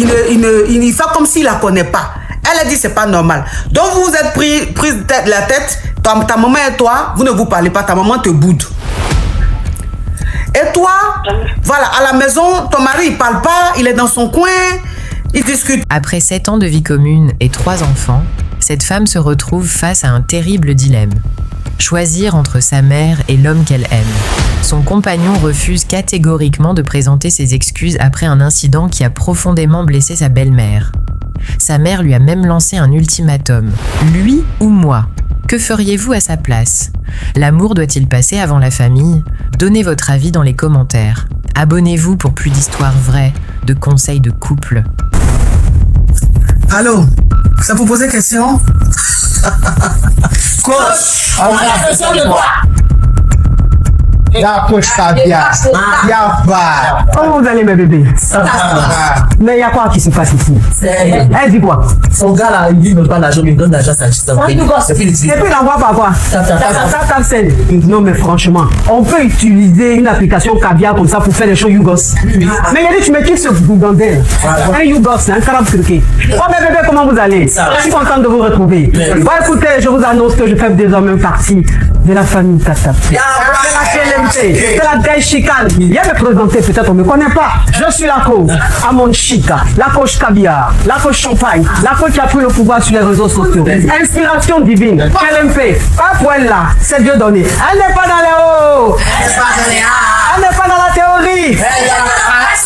il fait comme s'il la connaît pas. Elle a dit c'est pas normal. Donc vous vous êtes prise la tête. Ta maman et toi, vous ne vous parlez pas. Ta maman te boude. Et toi, voilà, à la maison, ton mari il parle pas. Il est dans son coin. Il discute. Après 7 ans de vie commune et 3 enfants, cette femme se retrouve face à un terrible dilemme. Choisir entre sa mère et l'homme qu'elle aime. Son compagnon refuse catégoriquement de présenter ses excuses après un incident qui a profondément blessé sa belle-mère. Sa mère lui a même lancé un ultimatum. Lui ou moi ? Que feriez-vous à sa place ? L'amour doit-il passer avant la famille ? Donnez votre avis dans les commentaires. Abonnez-vous pour plus d'histoires vraies, de conseils de couple. Allô, ça vous posait question? Coach, on a besoin de toi. La coach Caviar. Y'a pas. Comment vous allez, mes bébés? Mais il y a quoi qui se passe ici? Elle dit quoi? Son gars là, il me parle d'argent, il me donne l'argent, ça agit. Et puis il envoie par quoi? Non, mais franchement, on peut utiliser une application Caviar comme ça pour faire des choses Yougos. Mais il a dit, tu me quittes ce boudandel. Un Yougos, un carabe turqué. Oh, mes bébés, comment vous allez? Je suis content de vous retrouver. Bon, écoutez, je vous annonce que je fais désormais partie de la famille Tata. C'est la gaille chicane. Viens me présenter, peut-être on ne me connaît pas. Je suis la coach Amon Chica, la coach Caviar, la coach Champagne, la coach qui a pris le pouvoir sur les réseaux sociaux. Inspiration divine, LMP, pas point là, c'est Dieu donné. Elle n'est pas dans les hauts, elle n'est pas dans la théorie.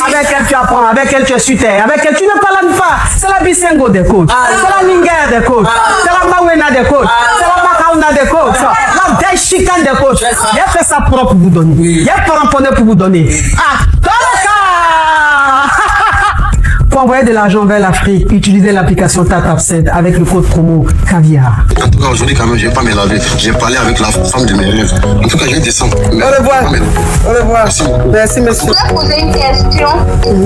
Avec elle tu apprends, avec elle tu es sur terre, avec elle tu ne parles pas. C'est la Bisengo des coachs, c'est la Ninger des coachs, c'est la Mawena des coachs, c'est la Makauna des coachs, la gaille chicane des coachs. Il a fait ça propre pour vous donner. Il y a pas ramponné pour vous donner. Ah, pour envoyer de l'argent vers l'Afrique, utilisez l'application TapTapSend avec le code promo Caviar. En tout cas, aujourd'hui, quand même, je ne vais pas me laver. J'ai parlé avec la femme de mes rêves. En tout cas, je vais descendre. Au revoir. Au revoir. Merci. Merci, monsieur. Je vais poser une question.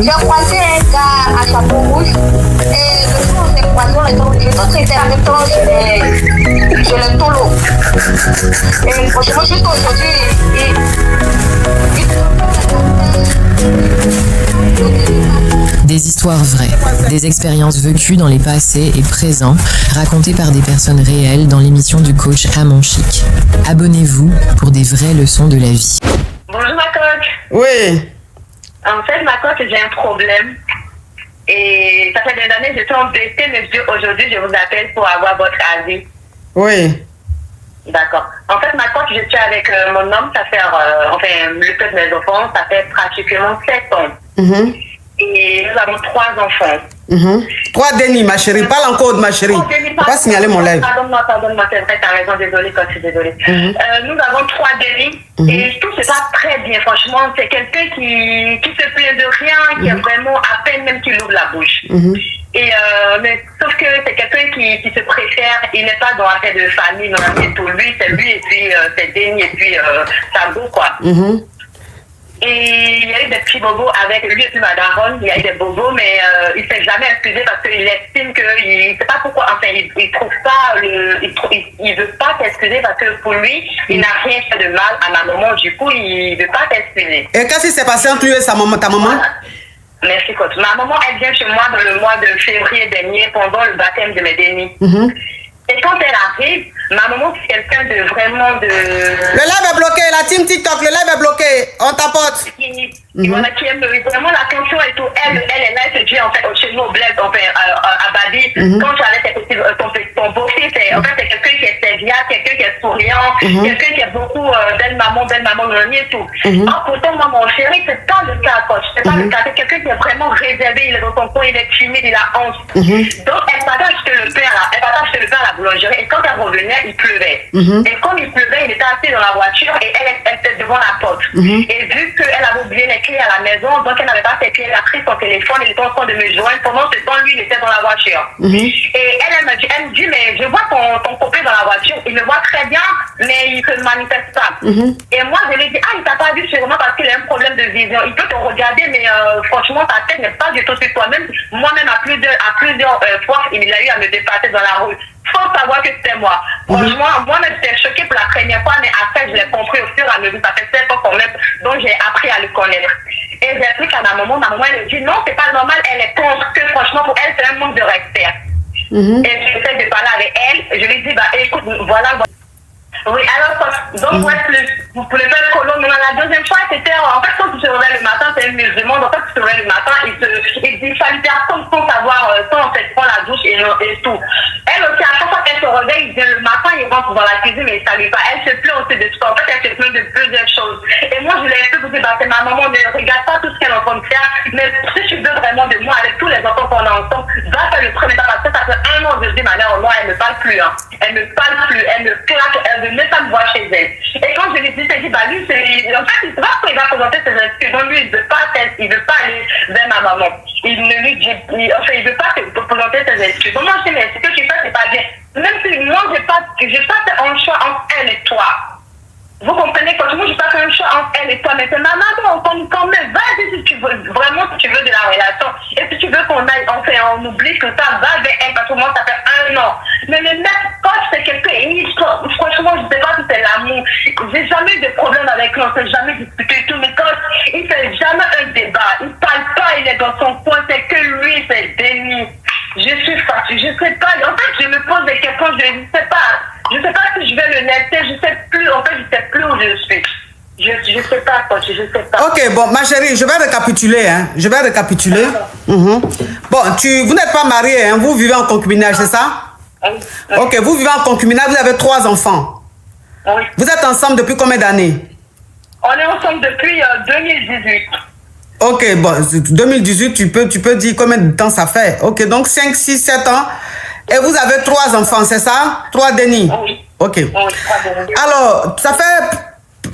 J'ai croisé un gars à chapeau rouge. Et le jour où j'ai croisé, les autres étaient en même temps sur le tolo. Et franchement, juste aujourd'hui, Des histoires vraies, des expériences vécues dans les passés et présents, racontées par des personnes réelles dans l'émission du coach Amon Chic. Abonnez-vous pour des vraies leçons de la vie. Bonjour ma coach. Oui. En fait, ma coach, j'ai un problème. Et ça fait des années que je suis embêtée, mais aujourd'hui, je vous appelle pour avoir votre avis. Oui. D'accord. En fait, ma coach, je suis avec mon homme, ça fait, le père de mes enfants, ça fait pratiquement 7 ans. Et nous avons 3 enfants. 3 Denis, ma chérie. Parle encore de ma chérie. Oh, Denis, faut pas signaler mon live. Pardonne-moi, c'est vrai, t'as raison, désolée, coach, je suis désolée. Nous avons 3 Denis et tout se passe très bien, franchement. C'est quelqu'un qui se plaint de rien, qui est vraiment à peine même qu'il ouvre la bouche. Et mais sauf que c'est quelqu'un qui se préfère, il n'est pas dans l'affaire de famille, non, c'est tout lui, c'est lui et puis c'est Denis et puis Sabo, quoi. Et il y a eu des petits bobos avec lui et puis ma daronne, il y a eu des bobos, mais il ne s'est jamais excusé parce qu'il estime qu'il ne sait pas pourquoi, enfin il trouve pas il veut pas s'excuser parce que pour lui, il n'a rien fait de mal à ma maman, du coup il ne veut pas s'excuser. Et qu'est-ce qui s'est passé entre lui et ta maman? Voilà. Merci coach. Ma maman, elle vient chez moi dans le mois de février dernier pendant le baptême de mes Denis. Et quand elle arrive, ma maman, c'est quelqu'un de vraiment de... Le live est bloqué, la team TikTok, le live est bloqué. On t'apporte. Voilà, qui aime vraiment l'attention et tout. Elle est là, elle se dit en fait, chez nous au bled, enfin, à Badi, quand tu avais ton beau-fils, en fait, c'est quelqu'un qui est serviable, quelqu'un qui est souriant, quelqu'un qui a beaucoup belle maman, et tout. Pourtant, moi, mon chéri, c'est pas le cas, coach. C'est pas le cas. C'est quelqu'un qui est vraiment réservé, il est dans son coin, il est timide, il a honte. Donc, elle partage que le pain à la boulangerie. Et quand elle revenait, il pleuvait. Et comme il pleuvait, il était assis dans la voiture et elle était devant la porte. Et vu qu'elle avait oublié les clés à la maison, donc elle n'avait pas ses clés, elle a pris son téléphone, elle était en train de me joindre. Pendant ce temps, lui, il était dans la voiture. Et elle me dit, mais je vois ton copain dans la voiture, il me voit très bien, mais il ne se manifeste pas. Et moi, je lui ai dit, il t'a pas vu sûrement parce qu'il a un problème de vision. Il peut te regarder, mais franchement, ta tête n'est pas du tout sur toi-même. Moi-même, à plusieurs fois, il a eu à me dépasser dans la rue. Faut savoir que c'était moi. Franchement, moi-même, j'étais choquée pour la première fois, mais après, je l'ai compris au fur et à mesure. Ça fait 7 ans qu'on est, donc j'ai appris à le connaître. Et j'explique à ma maman elle me dit non, c'est pas normal, elle est contre, que franchement pour elle c'est un manque de respect. Et j'essaie de parler avec elle, je lui dis bah écoute, voilà. Oui, alors, donc, vous pouvez faire colo. Mais la deuxième fois, c'était, en fait, quand tu te réveilles le matin, c'est un musulman. Donc, quand tu te réveilles le matin, il dit, salut personne sans savoir, sans fait prendre la douche et tout. Elle aussi, à chaque fois qu'elle se réveille, le matin, il rentre dans la cuisine, mais il ne salue pas. Elle se plaint aussi de tout. En fait, elle se plaint de plusieurs choses. Et moi, je l'ai fait pour dire, bah, c'est ma maman, ne regarde pas tout ce qu'elle est en train de faire. Mais si tu veux vraiment de moi, avec tous les enfants qu'on a ensemble, va faire le premier pas. Parce que ça fait 1 an que je dis, ma mère, moi, elle ne parle plus. Hein. Elle ne parle plus. Elle me claque. Elle ne met pas de voix chez elle. Et quand je lui dis, elle dit, bah, lui, en fait, il va présenter ses excuses. Donc, lui, il ne veut pas aller vers ma maman. Il ne lui dit, enfin, il ne veut pas présenter ses excuses. Donc, moi, je dis, mais ce que tu fais, c'est pas bien. Même si moi, je n'ai pas fait un choix entre elle et toi. Vous comprenez, quand moi, je n'ai pas fait un choix entre elle et toi, mais c'est ma maman, quand même, vas-y si tu veux, vraiment, si tu veux de la relation. Et si tu veux qu'on aille, enfin, on oublie tout ça, va vers elle, parce que moi, ça fait 1 an. Mais le mec, quand c'est quelqu'un, franchement, je ne sais pas si c'est l'amour. J'ai jamais eu de problème avec lui, on ne s'est jamais discuté et tout, mais quand il ne fait jamais un débat, il ne parle pas, il est dans son coin, c'est que lui, c'est déni. Je suis fatiguée, je ne sais pas. En fait, je me pose des questions, je ne sais pas. Je ne sais pas si je vais le laisser, je ne sais plus. En fait, je ne sais plus où je suis. Je ne sais pas, coach, je ne sais pas. Ok, bon, ma chérie, je vais récapituler. Hein. Je vais récapituler. Bon, vous n'êtes pas mariée, hein. Vous vivez en concubinage, c'est ça? Oui. Ok, vous vivez en concubinage, vous avez 3 enfants. Oui. Vous êtes ensemble depuis combien d'années? On est ensemble depuis 2018. Ok, bon, 2018, tu peux dire combien de temps ça fait? Ok, donc 5, 6, 7 ans. Et vous avez 3 enfants, c'est ça? 3 Denis? Oui. Ok. Oui, 3 Denis. Alors, ça fait,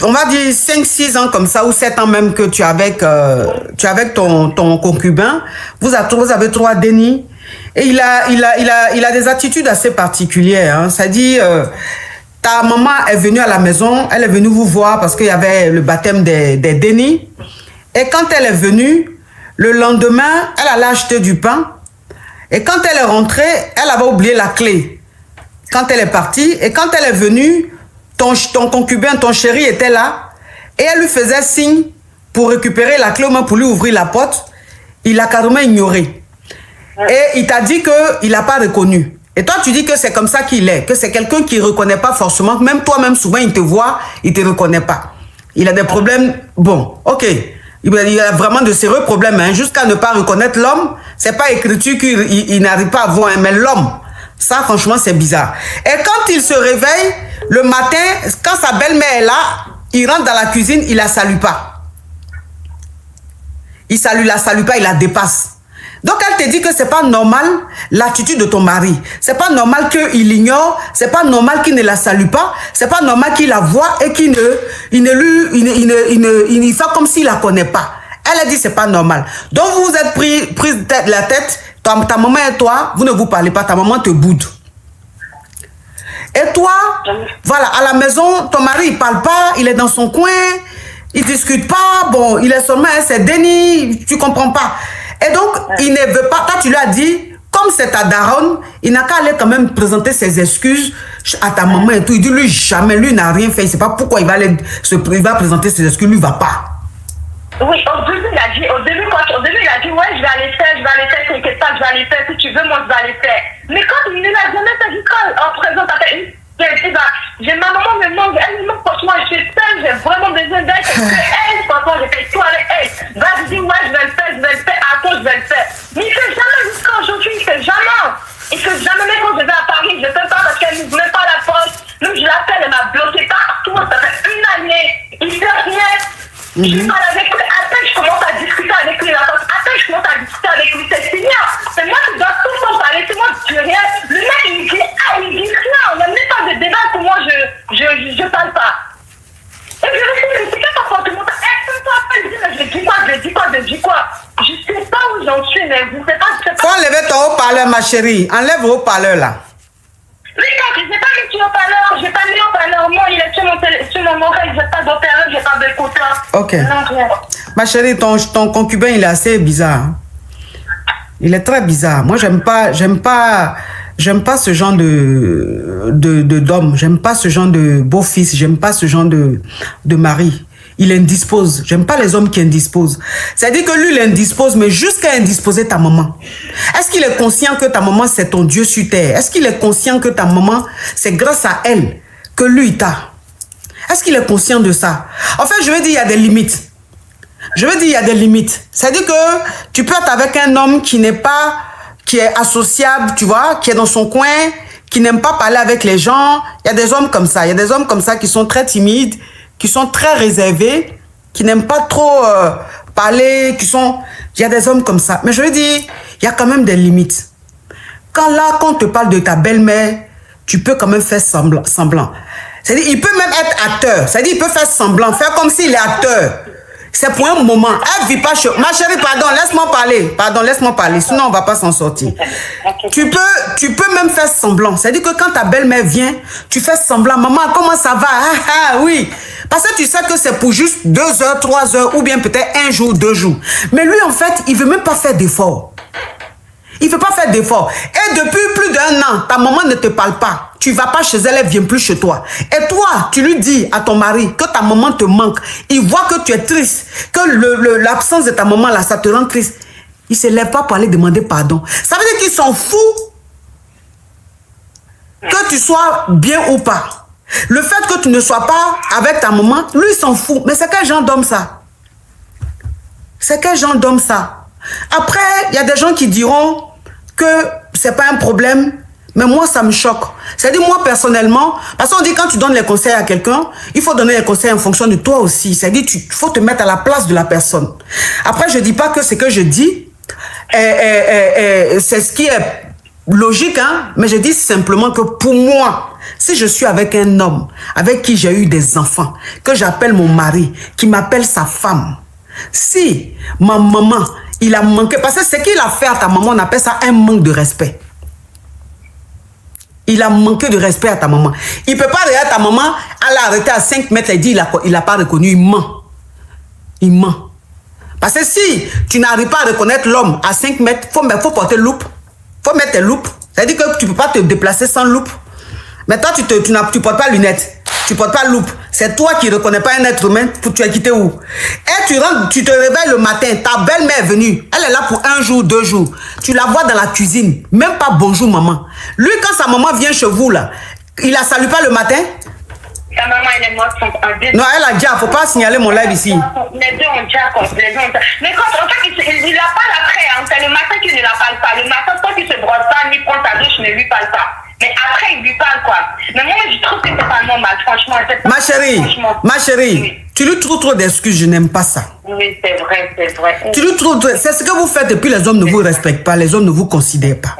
on va dire 5, 6 ans comme ça, ou 7 ans même que tu es avec ton concubin. Vous avez 3 Denis. Et il a des attitudes assez particulières. Hein. C'est-à-dire, ta maman est venue à la maison, elle est venue vous voir parce qu'il y avait le baptême des Denis. Et quand elle est venue, le lendemain, elle allait acheter du pain. Et quand elle est rentrée, elle avait oublié la clé. Quand elle est partie, et quand elle est venue, ton concubin, ton chéri était là. Et elle lui faisait signe pour récupérer la clé, au moins pour lui ouvrir la porte. Il a carrément ignoré. Et il t'a dit qu'il n'a pas reconnu. Et toi, tu dis que c'est comme ça qu'il est, que c'est quelqu'un qui ne reconnaît pas forcément. Même toi-même, souvent, il te voit, il ne te reconnaît pas. Il a des problèmes. Bon, ok. Il a vraiment de sérieux problèmes. Hein. Jusqu'à ne pas reconnaître l'homme, c'est pas écriture qu'il n'arrive pas à voir. Hein, mais l'homme, ça, franchement, c'est bizarre. Et quand il se réveille, le matin, quand sa belle-mère est là, il rentre dans la cuisine, il la salue pas. Il la salue pas, il la dépasse. Donc, elle te dit que c'est pas normal l'attitude de ton mari. C'est pas normal qu'il l'ignore. C'est pas normal qu'il ne la salue pas. C'est pas normal qu'il la voit et qu'il il fait comme s'il la connaît pas. Elle a dit c'est pas normal. Donc, vous vous êtes pris la tête. Ta maman et toi, vous ne vous parlez pas. Ta maman te boude. Et toi, voilà, à la maison, ton mari, il parle pas. Il est dans son coin. Il discute pas. Bon, il est seulement, c'est Denis. Tu comprends pas. Et donc, il ne veut pas, toi tu lui as dit, comme c'est ta daronne, il n'a qu'à aller quand même présenter ses excuses à ta maman et tout. Il dit, lui, jamais, lui n'a rien fait. Il ne sait pas pourquoi il va présenter ses excuses, lui, il ne va pas. Oui, au début, il a dit, ouais, je vais aller faire, t'inquiète pas, je vais aller faire, si tu veux, moi, je vais aller faire. Mais quand il ne l'a jamais fait, du coup, en présentation, ma maman me manque, elle me manque, franchement, je suis seule, j'ai vraiment besoin d'elle, elle, franchement, j'ai fait tout avec elle. Va dire, ouais, je vais le faire, attends, je vais le faire. Mais il fait jamais jusqu'à aujourd'hui, il fait jamais. Il fait jamais, même quand je vais à Paris, je ne fais pas parce qu'elle n'ouvre même pas la porte. Même je l'appelle, elle m'a bloqué partout, ça fait 1 année, il fait rien. Je parle avec lui, à peine je commence à discuter avec lui, à peine je commence à discuter avec lui, c'est fini. C'est moi qui dois tout le temps parler, c'est moi qui dis rien. Le mec, il dit rien, on n'a même pas de débat pour moi, je parle pas. Et je me dis, c'est quel comportement? Je dis quoi? Je sais pas où j'en suis, mais je sais pas. Faut enlever ton haut-parleur, ma chérie. Enlève le haut-parleur là. Oui, quand je n'ai pas mis sur haut-parleur, j'ai pas mis haut-parleur. Moi, il est sur mon oreille, j'ai pas d'haut-parleur, j'ai pas d'écouteur. Ok. Non, rien. Ma chérie, ton concubin, il est assez bizarre. Il est très bizarre. Moi, j'aime pas ce genre d'homme. J'aime pas ce genre de beau-fils. J'aime pas ce genre de mari. il indispose. J'aime pas les hommes qui indisposent. C'est-à-dire que lui, il indispose, mais jusqu'à indisposer ta maman. Est-ce qu'il est conscient que ta maman, c'est ton Dieu sur terre? Est-ce qu'il est conscient que ta maman, c'est grâce à elle que lui t'a? Est-ce qu'il est conscient de ça? En fait, je veux dire, il y a des limites. Je veux dire, il y a des limites. C'est-à-dire que tu peux être avec un homme qui n'est pas, qui est associable, tu vois, qui est dans son coin, qui n'aime pas parler avec les gens. Il y a des hommes comme ça. Il y a des hommes comme ça qui sont très timides, qui sont très réservés, qui n'aiment pas trop parler, qui sont... Il y a des hommes comme ça. Mais je veux dire, il y a quand même des limites. Quand on te parle de ta belle-mère, tu peux quand même faire semblant. C'est-à-dire, il peut même être acteur. C'est-à-dire, il peut faire semblant, faire comme s'il est acteur. C'est pour un moment. Elle vit pas chez... Ma chérie, pardon, laisse-moi parler. Pardon, laisse-moi parler. Sinon, on va pas s'en sortir. Tu peux même faire semblant. C'est-à-dire que quand ta belle-mère vient, tu fais semblant. Maman, comment ça va? Ah, oui. Parce que tu sais que c'est pour juste 2 heures, 3 heures, ou bien peut-être 1 jour, 2 jours. Mais lui, en fait, il veut même pas faire d'effort. Il ne veut pas faire d'effort. Et depuis plus d'1 an, ta maman ne te parle pas. Tu ne vas pas chez elle, elle ne vient plus chez toi. Et toi, tu lui dis à ton mari que ta maman te manque. Il voit que tu es triste, que l'absence de ta maman, là, ça te rend triste. Il ne se lève pas pour aller demander pardon. Ça veut dire qu'il s'en fout que tu sois bien ou pas. Le fait que tu ne sois pas avec ta maman, lui, il s'en fout. Mais c'est quel genre d'homme ça? C'est quel genre d'homme ça? Après, il y a des gens qui diront que c'est pas un problème, mais moi, ça me choque. C'est-à-dire, moi, personnellement, parce qu'on dit quand tu donnes les conseils à quelqu'un, il faut donner les conseils en fonction de toi aussi. C'est-à-dire, il faut te mettre à la place de la personne. Après, je dis pas que ce que je dis, c'est ce qui est logique, hein, mais je dis simplement que pour moi, si je suis avec un homme avec qui j'ai eu des enfants, que j'appelle mon mari, qui m'appelle sa femme, si ma maman, il a manqué, parce que ce qu'il a fait à ta maman, on appelle ça un manque de respect. Il a manqué de respect à ta maman. Il ne peut pas regarder ta maman, elle a arrêté à 5 mètres et dit il n'a pas reconnu, il ment. Il ment. Parce que si tu n'arrives pas à reconnaître l'homme à 5 mètres, il faut porter loupe. Il faut mettre tes loupes. C'est-à-dire que tu ne peux pas te déplacer sans loupe. Maintenant, tu ne portes pas lunettes. Tu ne portes pas loupe. C'est toi qui ne reconnais pas un être humain. Tu es quitté où? Et tu rentres, tu te réveilles le matin. Ta belle-mère est venue. Elle est là pour 1 jour, 2 jours. Tu la vois dans la cuisine. Même pas bonjour maman. Lui, quand sa maman vient chez vous, là, il la salue pas le matin? Ta maman, elle est morte en 2 Non, elle a déjà. Faut pas signaler mon live ici. Les deux ont déjà compris. Mais quand en fait, il la parle après. Hein, c'est le matin qu'il ne la parle pas. Le matin, quand il se brosse pas, ni prend sa douche, ne lui parle pas. Mais après, il lui parle quoi. Mais moi, je trouve que c'est pas normal, franchement. Ma chérie, oui. Tu lui trouves trop d'excuses, je n'aime pas ça. Oui, c'est vrai, c'est vrai. Tu lui trouves, c'est ce que vous faites et puis les hommes ne vous respectent pas, les hommes ne vous considèrent pas.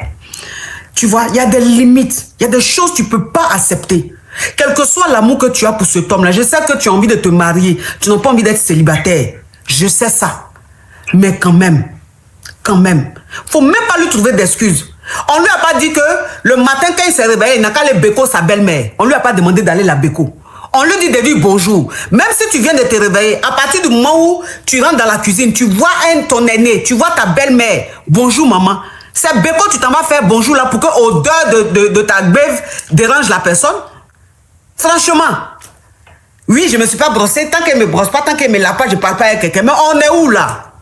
Tu vois, il y a des limites, il y a des choses que tu ne peux pas accepter. Quel que soit l'amour que tu as pour cet homme-là, je sais que tu as envie de te marier, tu n'as pas envie d'être célibataire. Je sais ça. Mais quand même, faut même pas lui trouver d'excuses. On lui a pas dit que le matin quand il s'est réveillé, il n'a qu'à aller béco sa belle-mère. On lui a pas demandé d'aller la béco. On lui dit de dire bonjour. Même si tu viens de te réveiller, à partir du moment où tu rentres dans la cuisine, tu vois ton aîné, tu vois ta belle-mère. Bonjour maman. C'est béco, tu t'en vas faire bonjour là pour que l'odeur de ta beuve dérange la personne. Franchement. Oui, je me suis pas brossé. Tant qu'elle me brosse pas, tant qu'elle me lave pas, je parle pas avec quelqu'un. Mais on est où là?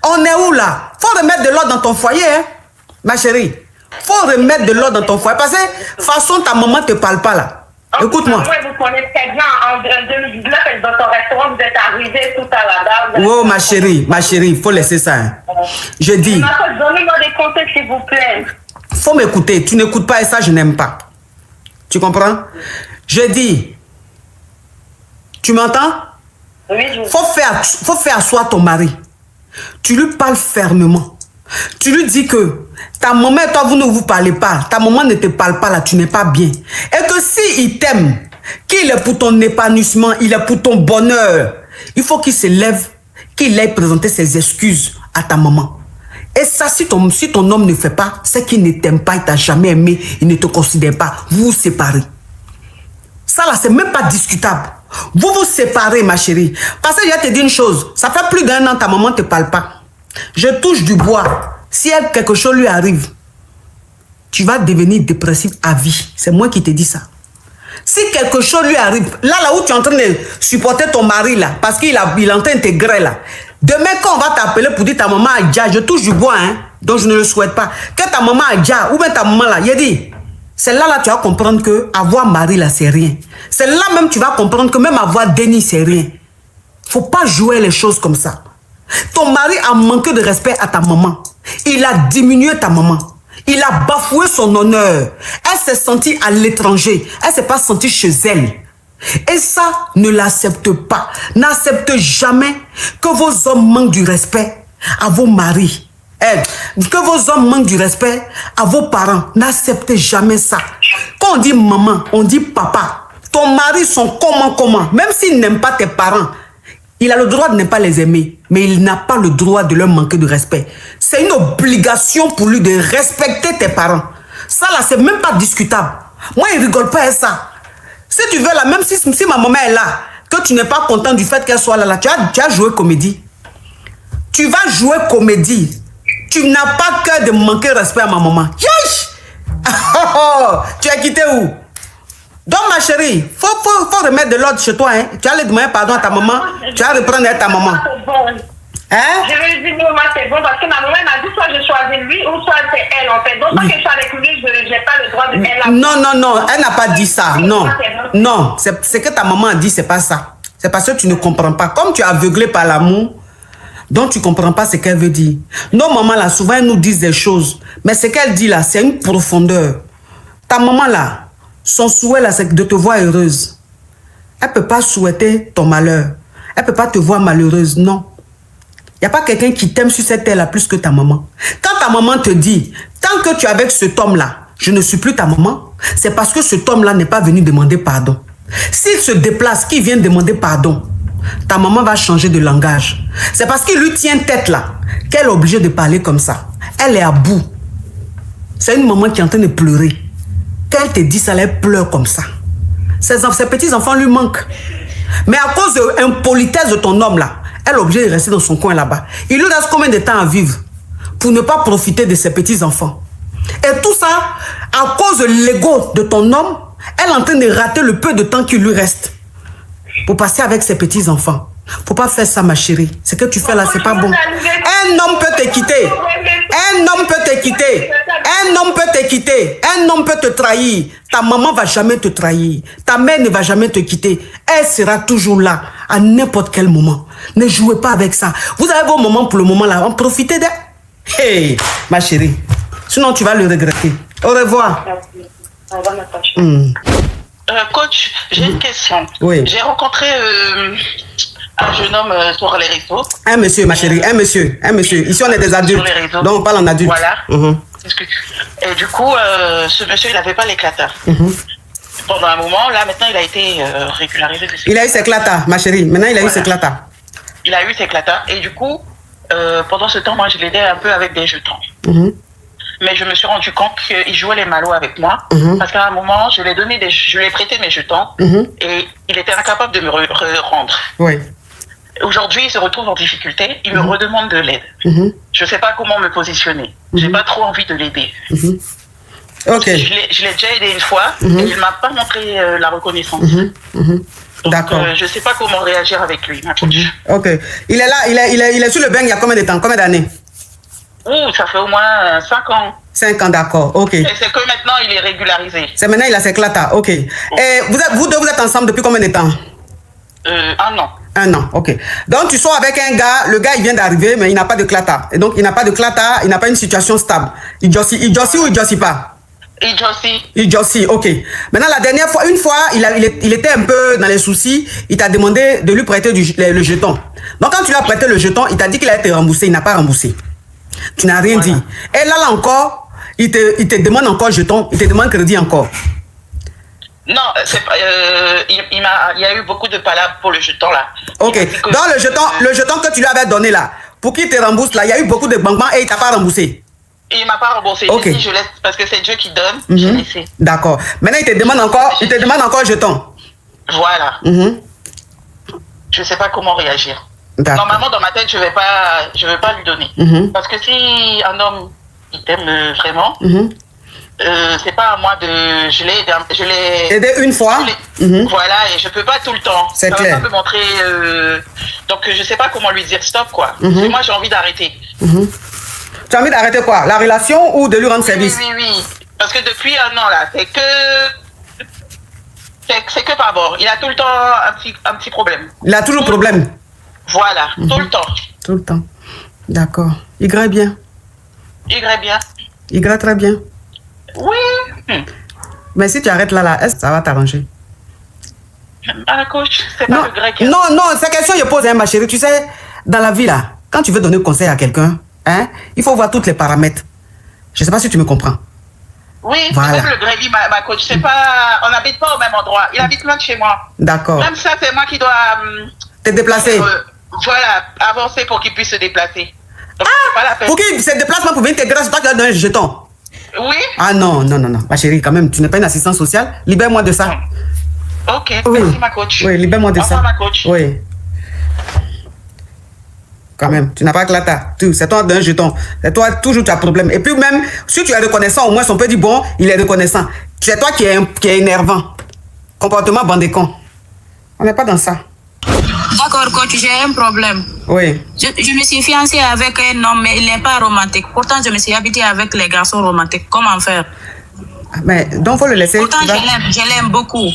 On est où là? Faut remettre de l'ordre dans ton foyer, hein? Ma chérie, faut remettre de l'ordre dans ton foyer. Parce que, de toute façon, ta maman ne te parle pas là. Écoute-moi. Moi, vous connaissez très bien. En 2019, dans ton restaurant, vous êtes arrivé tout à la dame. Oh, ma chérie, il faut laisser ça. Hein. Je dis. Donnez-moi des conseils, s'il vous plaît. Faut m'écouter. Tu n'écoutes pas et ça, je n'aime pas. Tu comprends? Je dis. Tu m'entends? Oui, je faut faire asseoir ton mari. Tu lui parles fermement. Tu lui dis que ta maman et toi, vous ne vous parlez pas. Ta maman ne te parle pas là, tu n'es pas bien. Et que s'il t'aime, qu'il est pour ton épanouissement, il est pour ton bonheur, il faut qu'il se lève, qu'il aille présenter ses excuses à ta maman. Et ça, si ton homme ne fait pas, c'est qu'il ne t'aime pas, il t'a jamais aimé, il ne te considère pas. Vous vous séparez. Ça là, c'est même pas discutable. Vous vous séparez, ma chérie. Parce que je vais te dire une chose. Ça fait plus d'1 an, ta maman ne te parle pas. Je touche du bois. Si quelque chose lui arrive, tu vas devenir dépressif à vie. C'est moi qui te dis ça. Si quelque chose lui arrive, là où tu es en train de supporter ton mari, là, parce qu'il est en train d'intégrer, là, demain, quand on va t'appeler pour dire ta maman a déjà, je touche du bois, hein, donc je ne le souhaite pas, que ta maman a déjà, ou bien ta maman, là, il a dit, c'est là, tu vas comprendre que avoir mari, là, c'est rien. C'est là même tu vas comprendre que même avoir Denis, c'est rien. Faut pas jouer les choses comme ça. Ton mari a manqué de respect à ta maman. Il a diminué ta maman. Il a bafoué son honneur. Elle s'est sentie à l'étranger. Elle ne s'est pas sentie chez elle. Et ça, ne l'accepte pas. N'accepte jamais que vos hommes manquent du respect à vos maris. Que vos hommes manquent du respect à vos parents. N'acceptez jamais ça. Quand on dit maman, on dit papa. Ton mari sont comment. Même s'il n'aime pas tes parents, il a le droit de ne pas les aimer, mais il n'a pas le droit de leur manquer de respect. C'est une obligation pour lui de respecter tes parents. Ça là, c'est même pas discutable. Moi, il rigole pas à ça. Si tu veux là, même si ma maman est là, que tu n'es pas content du fait qu'elle soit là, tu as joué comédie. Tu vas jouer comédie. Tu n'as pas cœur de manquer respect à ma maman. Yesh! Tu as quitté où? Donc ma chérie, faut remettre de l'ordre chez toi. Hein. Tu vas aller demander pardon à ta maman. Tu vas reprendre à ta maman. Hein? Je vais lui dire, maman, c'est bon, parce que ma maman m'a dit soit je choisis lui ou soit c'est elle, en fait. Donc, tant que je suis avec lui, je n'ai pas le droit de elle. Non, elle n'a pas dit ça. Non, c'est que ta maman a dit, c'est pas ça. C'est parce que tu ne comprends pas. Comme tu es aveuglé par l'amour, donc tu ne comprends pas ce qu'elle veut dire. Nos mamans, là, souvent, elles nous disent des choses. Mais ce qu'elle dit, là, c'est une profondeur. Ta maman, là, son souhait, là, c'est de te voir heureuse. Elle ne peut pas souhaiter ton malheur. Elle ne peut pas te voir malheureuse, non. Il n'y a pas quelqu'un qui t'aime sur cette terre-là plus que ta maman. Quand ta maman te dit, tant que tu es avec cet homme-là, je ne suis plus ta maman, c'est parce que cet homme-là n'est pas venu demander pardon. S'il se déplace, qu'il vient demander pardon, ta maman va changer de langage. C'est parce qu'il lui tient tête là, qu'elle est obligée de parler comme ça. Elle est à bout. C'est une maman qui est en train de pleurer. Quand elle te dit ça, elle pleure comme ça. Ses petits-enfants lui manquent. Mais à cause de l'impolitesse de ton homme là, elle est obligée de rester dans son coin là-bas. Il lui reste combien de temps à vivre pour ne pas profiter de ses petits-enfants? Et tout ça, à cause de l'ego de ton homme, elle est en train de rater le peu de temps qu'il lui reste pour passer avec ses petits-enfants. Faut pas faire ça, ma chérie. Ce que tu fais là, c'est pas bon. Un homme peut te quitter. Un homme peut te quitter. Un homme peut te quitter. Un homme peut te trahir. Ta maman va jamais te trahir. Ta mère ne va jamais te quitter. Elle sera toujours là à n'importe quel moment. Ne jouez pas avec ça. Vous avez vos moments pour le moment là. En profitez d'elle. Hey, ma chérie. Sinon, tu vas le regretter. Au revoir. Au revoir, Natacha. Coach, j'ai une question. Oui. J'ai rencontré un jeune homme sur les réseaux. Un monsieur, ma chérie, un monsieur. Ici, on est des adultes. Donc, on parle en adulte. Voilà. Et du coup, ce monsieur, il n'avait pas l'éclateur. Pendant un moment, là, maintenant, il a été régularisé. Il a eu ses clatas, ma chérie. Maintenant, il a eu ses clatas. Il a eu ses clatas. Et du coup, pendant ce temps, moi, je l'aidais un peu avec des jetons. Mais je me suis rendu compte qu'il jouait les mallots avec moi. Parce qu'à un moment, je lui ai prêté mes jetons. Et il était incapable de me rendre. Oui. Aujourd'hui, il se retrouve en difficulté. Il me redemande de l'aide. Je ne sais pas comment me positionner. J'ai pas trop envie de l'aider. Ok. Je l'ai déjà aidé une fois. Et il ne m'a pas montré la reconnaissance. D'accord. Je ne sais pas comment réagir avec lui. Ok. Il est là, il est sur le bain il y a combien de temps? Combien d'années? Ça fait au moins 5 ans. 5 ans, d'accord, ok. Et c'est que maintenant, il est régularisé. C'est maintenant, il a ses clatas, ok. Et vous deux, vous êtes ensemble depuis combien de temps? 1 an. 1 an, ok. Donc, tu sors avec un gars, le gars, il vient d'arriver, mais il n'a pas de clata. Et donc, il n'a pas de clata, il n'a pas une situation stable. Il jossie ou il jossie pas? Il jossie, ok. Maintenant, la dernière fois, une fois, il était un peu dans les soucis, il t'a demandé de lui prêter le jeton. Donc, quand tu lui as prêté le jeton, il t'a dit qu'il allait te rembourser, il n'a pas remboursé. Tu n'as rien dit. Et là encore, il te demande encore jeton, il te demande crédit encore. Non, il y a eu beaucoup de palabres pour le jeton là. Ok. Donc le jeton que tu lui avais donné là, pour qu'il te rembourse là, il y a eu beaucoup de banquements et il t'a pas remboursé. Et il m'a pas remboursé. Ok. Je laisse parce que c'est Dieu qui donne. J'ai laissé. D'accord. Maintenant il te demande encore jeton. Voilà. Je sais pas comment réagir. Normalement, dans ma tête, je vais pas lui donner. Parce que si un homme, il t'aime vraiment, c'est pas à moi de... Je l'ai aidé une fois. Voilà, et je peux pas tout le temps. C'est clair. Ça peut montrer... Donc, je sais pas comment lui dire stop, quoi. Et moi, j'ai envie d'arrêter. Tu as envie d'arrêter quoi? La relation ou de lui rendre service? Oui. Parce que depuis un an, là, c'est que par bord. Il a tout le temps un petit problème. Il a toujours problème? Voilà, tout le temps. Tout le temps. D'accord. Y bien. Y bien. Y très bien. Oui. Mais si tu arrêtes là, est-ce que ça va t'arranger? Ah, coach, c'est pas le grec. Non, c'est question que je pose, ma chérie. Tu sais, dans la vie, là, quand tu veux donner conseil à quelqu'un, il faut voir tous les paramètres. Je ne sais pas si tu me comprends. Oui, voilà. C'est le Grévy, ma coach. C'est pas... On n'habite pas au même endroit. Il habite loin de chez moi. D'accord. Même ça, c'est moi qui dois... te déplacer. Voilà, avancer pour qu'il puisse se déplacer. Donc, c'est pas la peine. Pour qu'il se déplace pour venir t'intégrer, c'est toi qui as donné un jeton. Oui. Ah non. Ma chérie, quand même, tu n'es pas une assistante sociale. Libère-moi de ça. Ok, merci ma coach. Oui, libère-moi de ça. Ma coach. Oui. Quand même, tu n'as pas que là, c'est toi d'un jeton. C'est toi, toujours tu as problème. Et puis même, si tu es reconnaissant, au moins on peut dire, bon, il est reconnaissant. C'est toi qui est énervant. Comportement bandécon. On n'est pas dans ça. D'accord, coach, j'ai un problème. Oui. Je me suis fiancée avec un homme, mais il n'est pas romantique. Pourtant, je me suis habituée avec les garçons romantiques. Comment faire? Mais donc, il faut le laisser. Pourtant, je l'aime beaucoup.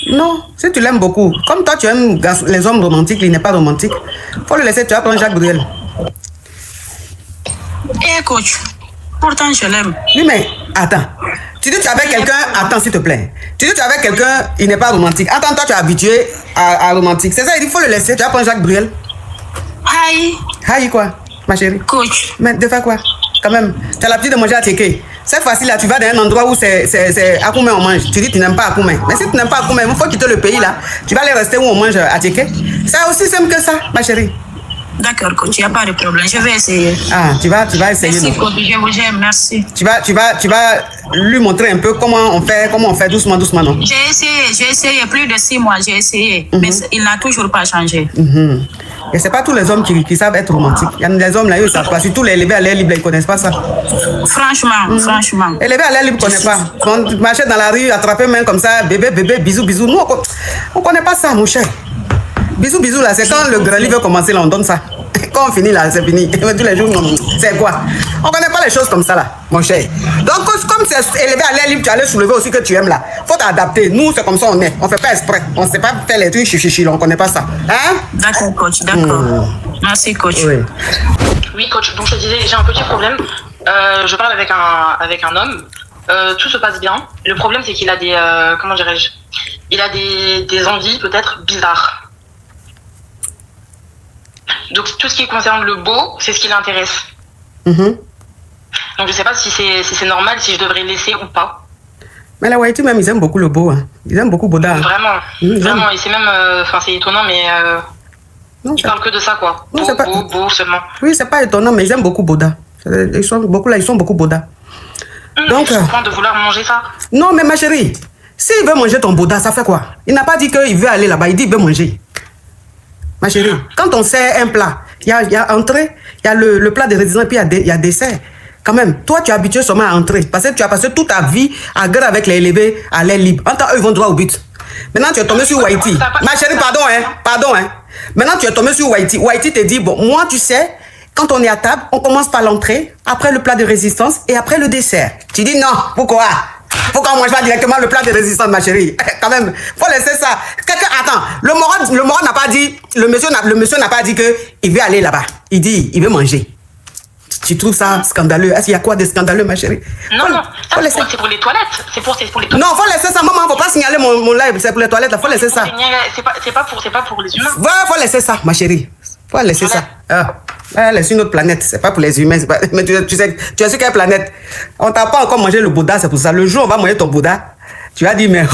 Non, si tu l'aimes beaucoup, comme toi tu aimes les hommes romantiques, il n'est pas romantique, faut le laisser, tu vas prendre Jacques Brel. Eh coach, pourtant je l'aime. Oui mais, attends, tu dis tu es avec quelqu'un, attends s'il te plaît, tu dis tu es avec quelqu'un, il n'est pas romantique, attends toi tu es habitué à romantique, c'est ça, il faut le laisser, tu vas prendre Jacques Brel. Aïe quoi, ma chérie? Coach. Mais de faire quoi? Quand même, tu as l'habitude de manger à Teke. Cette fois-ci là, tu vas dans un endroit où c'est Akoumé on mange. Tu dis tu n'aimes pas Akoumé. Mais si tu n'aimes pas Akoumé, il faut quitter le pays là. Tu vas aller rester où on mange à Teke. C'est aussi simple que ça, ma chérie. D'accord, coach, il n'y a pas de problème. Je vais essayer. Ah, tu vas essayer. Merci, coach, je vous aime, merci. Tu vas lui montrer un peu comment on fait doucement, non? J'ai essayé plus de 6 mois, j'ai essayé. Mais il n'a toujours pas changé. Et c'est pas tous les hommes qui savent être romantiques. Il y a des hommes là, ils ne savent pas. Surtout les élevés à l'air libre, ils ne connaissent pas ça. Franchement. Élevés à l'air libre, ils ne connaissent pas. Quand tu marches dans la rue, attraper main comme ça, bébé, bisous. Nous, on ne connaît pas ça, mon cher. Bisous là, c'est quand le grand livre veut commencer là, on donne ça. Quand on finit là, c'est fini. Tous les jours, c'est quoi? On ne connaît pas les choses comme ça là, mon cher. Donc, comme c'est élevé à l'air libre, tu allais soulever aussi que tu aimes là. Faut t'adapter. Nous, c'est comme ça on est. On ne fait pas exprès. On ne sait pas faire les trucs chichichi là, on ne connaît pas ça. Hein? D'accord, coach, d'accord. Merci, coach. Oui, coach, donc je te disais, j'ai un petit problème. Je parle avec un homme. Tout se passe bien. Le problème, c'est qu'il a des... comment dirais-je? Il a des envies peut-être bizarres. Donc tout ce qui concerne le beau, c'est ce qui l'intéresse. Donc je sais pas si c'est normal, si je devrais laisser ou pas. Mais la Waïti même, ils aiment beaucoup le beau. Hein. Ils aiment beaucoup Boda. Vraiment, vraiment. Et c'est même... Enfin, c'est étonnant, mais... ils parlent que de ça, quoi. Non, beau seulement. Oui, c'est pas étonnant, mais ils aiment beaucoup Boda. Ils sont beaucoup Boda. Donc... Je comprends de vouloir manger ça. Non, mais ma chérie, s'il veut manger ton Boda, ça fait quoi? Il n'a pas dit qu'il veut aller là-bas, il dit qu'il veut manger. Ma chérie, quand on sert un plat, il y a entrée, il y a le plat de résidence, et puis il y a dessert. Quand même, toi, tu es habitué seulement à entrer. Parce que tu as passé toute ta vie à guerre avec les élevés à l'air libre. En tant eux, ils vont droit au but. Maintenant, tu es tombé sur Waïti. Ma chérie, pardon. Maintenant, tu es tombé sur Waïti. Waïti te dit, bon, moi, tu sais, quand on est à table, on commence par l'entrée, après le plat de résistance et après le dessert. Tu dis non, pourquoi? Pourquoi on mange pas directement le plat de résistance, ma chérie? Quand même, faut laisser ça. Attends, le moron n'a pas dit, le monsieur n'a pas dit qu'il veut aller là-bas. Il dit, il veut manger. Tu trouves ça scandaleux? Est-ce qu'il y a quoi de scandaleux, ma chérie? Non, c'est pour les toilettes. C'est pour les toilettes. Non, faut laisser ça, maman, faut pas signaler mon live, c'est pour les toilettes, faut laisser ça. C'est pas pour les humains. Ouais, faut laisser ça, ma chérie. Faut laisser ça. Elle est sur une autre planète, c'est pas pour les humains. Mais tu sais, tu es sur quelle planète? On t'a pas encore mangé le Bouddha, c'est pour ça. Le jour où on va manger ton Bouddha, tu vas dire, mais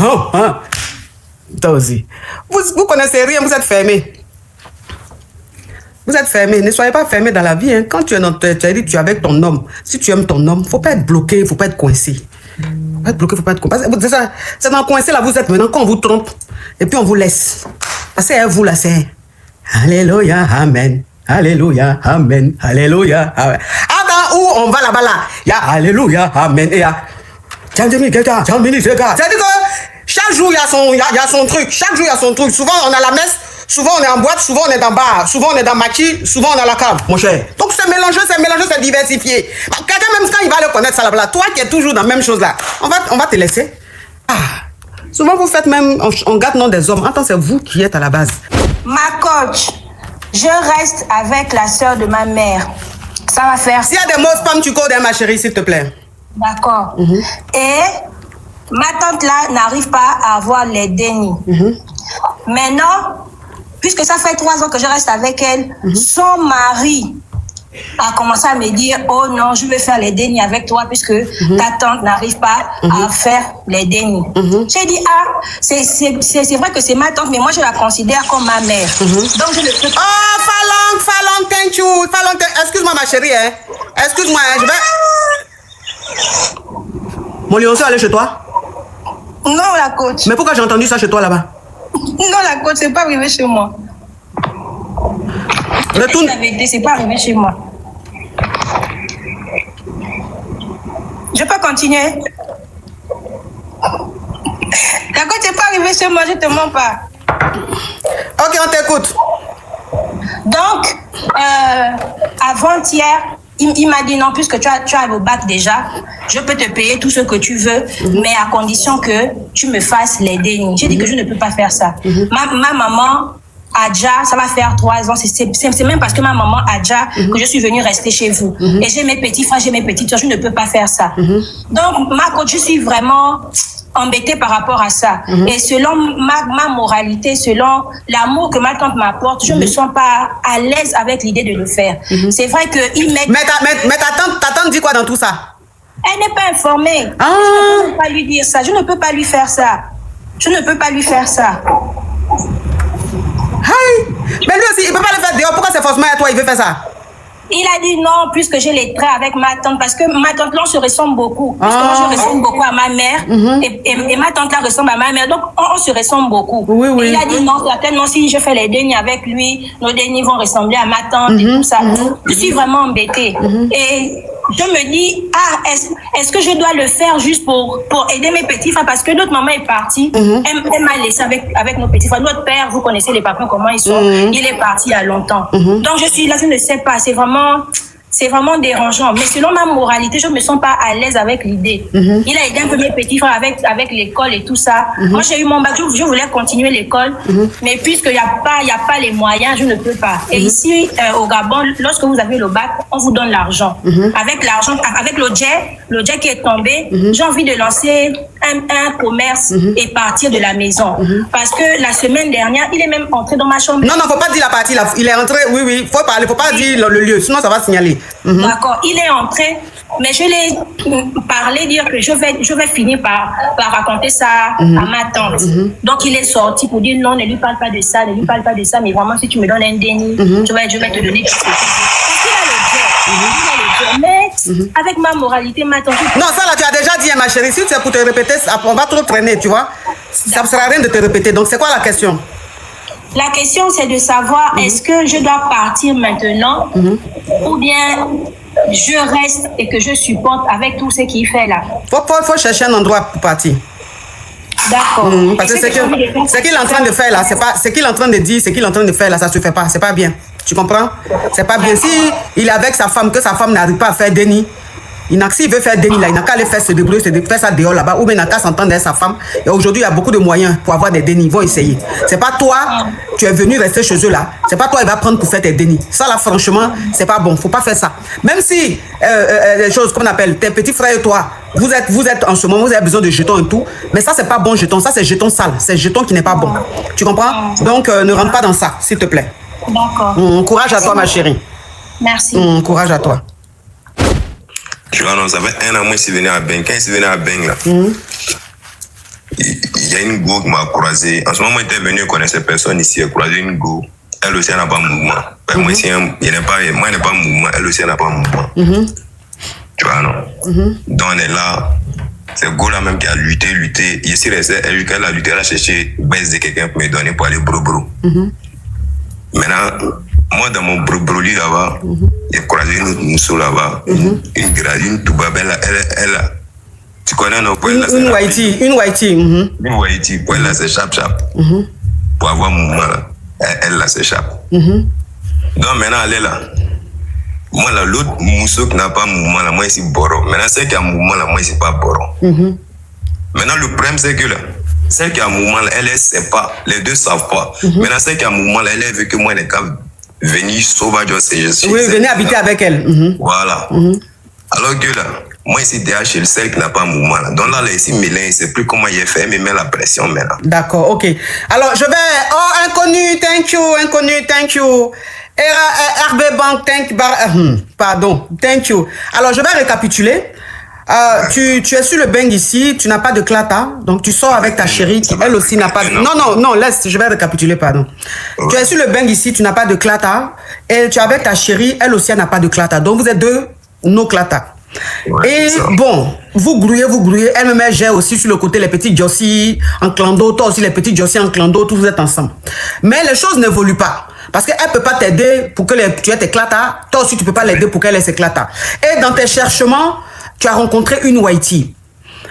toi aussi. Vous connaissez rien, vous êtes fermés. Vous êtes fermés, ne soyez pas fermés dans la vie. Hein. Quand tu es avec ton homme, si tu aimes ton homme, faut pas être bloqué, faut pas être coincé. Faut pas être bloqué, faut pas être coincé. C'est dans le coincé là, vous êtes maintenant, quand on vous trompe, et puis on vous laisse. Parce que vous là, c'est Alléluia, Amen. Alléluia, Amen. Alléluia, Amen. Attends, où on va là-bas là, il y a Alléluia, Amen. Et C'est-à-dire que chaque jour, il y a son truc. Chaque jour, il y a son truc. Souvent, on a la messe. Souvent, on est en boîte. Souvent, on est dans bar. Souvent, on est dans maquis. Souvent, on est à la cave, mon cher. Donc, c'est mélangé, c'est diversifié. Quelqu'un, même quand il va le connaître, ça là. Toi qui es toujours dans la même chose là, on va te laisser. Ah. Souvent, vous faites même, on gâte nom des hommes. Attends, c'est vous qui êtes à la base. Ma coach, je reste avec la sœur de ma mère. Ça va faire. S'il y a des mots spam, tu codes, ma chérie, s'il te plaît. D'accord. Et ma tante là n'arrive pas à avoir les dénis. Maintenant, puisque ça fait 3 ans que je reste avec elle, son mari a commencé à me dire, oh non, je vais faire les dénis avec toi puisque ta tante n'arrive pas à faire les dénis. J'ai dit, ah, c'est vrai que c'est ma tante, mais moi je la considère comme ma mère. Donc je ne peux pas... Oh, Falong, thank you. Falong, excuse-moi ma chérie, hein. Excuse-moi, hein, je vais... Mon lionceau, aller chez toi? Non, la coach. Mais pourquoi j'ai entendu ça chez toi là-bas? Non, la coach, c'est pas arrivé chez moi. Retourne. La vérité, c'est pas arrivé chez moi. Je peux continuer? La coach, c'est pas arrivé chez moi, je te mens pas. Ok, on t'écoute. Donc, avant-hier, il m'a dit non, puisque tu as le bac déjà, je peux te payer tout ce que tu veux, mais à condition que tu me fasses les dénis. J'ai dit que je ne peux pas faire ça. Ma maman, Adja, ça va faire 3 ans. C'est même parce que ma maman Adja que je suis venue rester chez vous. Et j'ai mes petits frères, j'ai mes petites soeurs, je ne peux pas faire ça. Donc, ma coach, je suis vraiment embêtée par rapport à ça. Et selon ma moralité, selon l'amour que ma tante m'apporte, je ne me sens pas à l'aise avec l'idée de le faire. C'est vrai qu'il m'aide. Mais ta tante dit quoi dans tout ça? Elle n'est pas informée. Je ne peux pas lui dire ça. Je ne peux pas lui faire ça. Je ne peux pas lui faire ça. Hey. Mais lui aussi, il ne peut pas le faire dehors. Pourquoi c'est forcément à toi il veut faire ça? Il a dit non, puisque j'ai les traits avec ma tante, parce que ma tante là, on se ressemble beaucoup. Puisque moi, je ressemble beaucoup à ma mère, et ma tante là ressemble à ma mère, donc on se ressemble beaucoup. Oui. Il a dit non, certainement, si je fais les dénis avec lui, nos dénis vont ressembler à ma tante et tout ça. Je suis vraiment embêtée. Et je me dis, est-ce que je dois le faire juste pour aider mes petits frères? Parce que notre maman est partie, elle m'a laissé avec nos petits frères. Notre père, vous connaissez les papas, comment ils sont, il est parti il y a longtemps. Donc je suis là, je ne sais pas, c'est vraiment dérangeant. Mais selon ma moralité, je ne me sens pas à l'aise avec l'idée. Il a aidé un peu mes petits frères avec l'école et tout ça. Moi, j'ai eu mon bac, je voulais continuer l'école, mais puisqu'il n'y a pas les moyens, je ne peux pas. Et ici, au Gabon, lorsque vous avez le bac, on vous donne l'argent. Avec l'argent, avec le jet qui est tombé, j'ai envie de lancer un commerce et partir de la maison. Parce que la semaine dernière, il est même entré dans ma chambre. Non, faut pas dire la partie là. Il est entré, oui, faut parler, faut pas dire le lieu, sinon ça va signaler. D'accord, il est entré, mais je l'ai parlé, dire que je vais finir par raconter ça à ma tante. Donc il est sorti pour dire non, ne lui parle pas de ça, mais vraiment si tu me donnes un déni, je vais te donner tout ça. Parce qu'il a le jet. Mais avec ma moralité, ma tante... Non, ça là, tu as déjà dit, ma chérie, si c'est pour te répéter, on va trop traîner, tu vois. Ça ne sert à rien de te répéter. Donc c'est quoi la question? La question, c'est de savoir, est-ce que je dois partir maintenant ou bien je reste et que je supporte avec tout ce qu'il fait là? Faut chercher un endroit pour partir. D'accord. Parce que ce qu'il est en train de faire là, c'est pas ce qu'il est en train de dire, ce qu'il est en train de faire là, ça se fait pas. C'est pas bien. Tu comprends? C'est pas bien. Si il est avec sa femme, que sa femme n'arrive pas à faire déni, s'il veut faire déni là, il n'a qu'à aller faire se débrouiller, faire ça dehors là-bas, ou bien il n'a qu'à s'entendre avec sa femme. Et aujourd'hui, il y a beaucoup de moyens pour avoir des dénis. Ils vont essayer. C'est pas toi, tu es venu rester chez eux là. C'est pas toi, il va prendre pour faire tes dénis. Ça là, franchement, c'est pas bon. Faut pas faire ça. Même si les choses qu'on appelle tes petits frères et toi, vous êtes en ce moment, vous avez besoin de jetons et tout. Mais ça, c'est pas bon jeton. Ça, c'est jeton sale. C'est jeton qui n'est pas bon. Tu comprends? Donc, ne rentre pas dans ça, s'il te plaît. D'accord. Courage à toi, ma chérie. Merci. Courage à toi. Tu vois, non, ça fait 1 an, moi, je suis venu à Beng. Quand je suis venu à Beng, là, il y a une go qui m'a croisé. En ce moment, il était venu, il connaissait personne ici, il a croisé une go. Elle aussi, elle n'a pas de mouvement. Moi, il n'est pas de mouvement, elle aussi, elle n'a pas de mouvement. Tu vois, non? Donc, on est là. C'est go là même qui a lutté. Je suis resté, elle a lutté, elle a cherché baisse de quelqu'un pour me donner pour aller bro. Maintenant, moi, dans mon broli là-bas, j'ai croisé une mousseau là-bas, une toubab, Tu connais nos poils là? Une Whitey. Une Whitey, poil là, c'est chap. Pour avoir mouvement là, elle là, c'est chap. Donc maintenant, elle est là. Moi là, l'autre mousseau qui n'a pas mouvement là, moi ici, Boro. Maintenant, celle qui a mouvement là, moi ici, pas Boro. Maintenant, le problème, c'est que là, celle qui a mouvement là, elle sait pas. Les deux savent pas. Maintenant, celle qui a mouvement là, elle veut que moi, les gars, venir sauvage, oui, venez habiter avec elle. Voilà. Alors que là, moi ici, déjà chez celle qui n'a pas mouvement là. Donc là, ici, Mélin, il ne sait plus comment il est fait, mais il met la pression maintenant. D'accord, ok. Alors, je vais... Oh, inconnu, thank you. RB Bank, pardon, thank you. Alors, je vais récapituler. Tu es sur le bang ici, tu n'as pas de clata, donc tu sors avec ta chérie qui elle aussi n'a pas de... Non, laisse, je vais récapituler, pardon. Tu es sur le bang ici, tu n'as pas de clata, et tu es avec ta chérie, elle aussi n'a pas de clata, donc vous êtes deux no clata. Et bon, vous grouillez, elle me met gère aussi sur le côté les petits Jossi en clando, toi aussi les petits Jossi en clando, tous vous êtes ensemble. Mais les choses n'évoluent pas. Parce qu'elle ne peut pas t'aider pour que tu aies tes clatas, toi aussi tu ne peux pas l'aider pour qu'elle ait ses clatas. Et dans tes cherchements, tu as rencontré une Whitey.